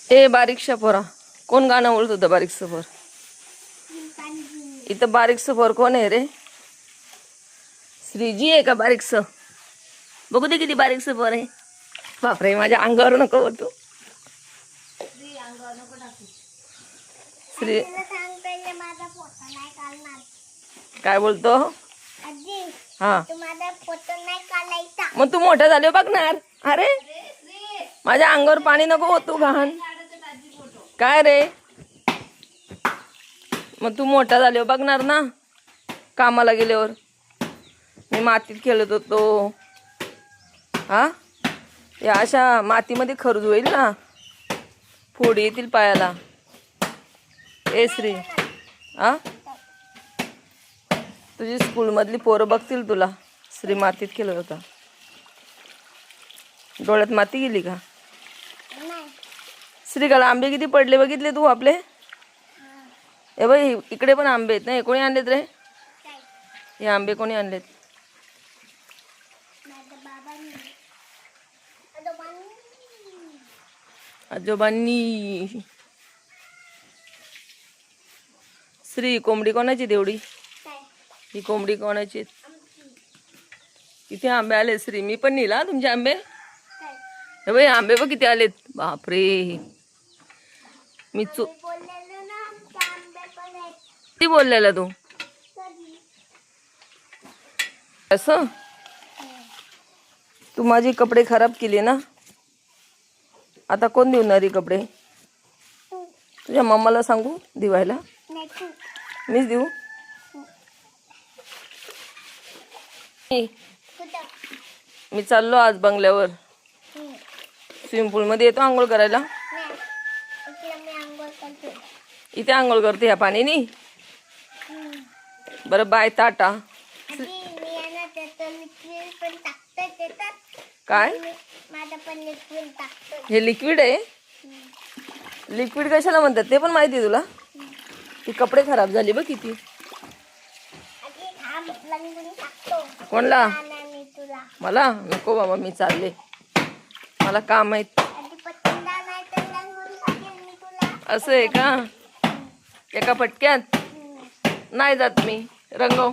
ए बारीकशा पोरा, कोण गाणं बोलत होतं बारीकसं पोर? इथं बारीकसं पोर कोण आहे रे? श्रीजी आहे का बारीकसं? बघू दे किती बारीकसं पोर आहे. बापरे, माझ्या अंगावर नको होतो. श्री काय बोलतो? हा, मग तू मोठा झाले बघणार. अरे माझ्या अंगावर पाणी नको होत, तू घाण. काय रे, मग तू मोठा झाल्यावर बघणार ना, कामाला गेल्यावर. मी मातीत खेळत होतो. हा, या अशा मातीमध्ये खरज होईल ना, फोडी येतील पायाला. ए श्री, हा, तुझी स्कूलमधली पोरं बघतील तुला. श्री मातीत खेळत होता. डोळ्यात माती गेली का? श्रीकाला आंबे किती पडले बघितले तू आपले? ए बाई, इकडे पण आंबे आहेत ना. कोणी आणलेत रे हे आंबे? कोणी आणलेत? आजोबांनी. श्री, कोंबडी कोणाची तेवढी? ही कोंबडी कोणाची? किती आंबे आले श्री? मी पण नेला तुमचे आंबे. हे बाई, आंबे बघ किती आलेत. बापरे, मी किती बोललेला तू असं? तू माझे कपडे खराब केले ना. आता कोण देणार कपडे? तुझ्या मम्माला सांगू दिवायला? मीच देऊ. मी चाललो आज बंगल्यावर. स्विमिंग पूल मध्ये येतो आंघोळ करायला. इथे आंघोळ करते ह्या पाण्याने. बरं बाय, टाटा. काय हे लिक्विड आहे? लिक्विड कशाला म्हणतात ते पण माहिती आहे तुला? ती कपडे खराब झाली बघ किती. कोणला? मला नको बाबा, मी चालले, मला काम आहे. असं आहे का? एका फटक्यात नाही जात मी. रंगव.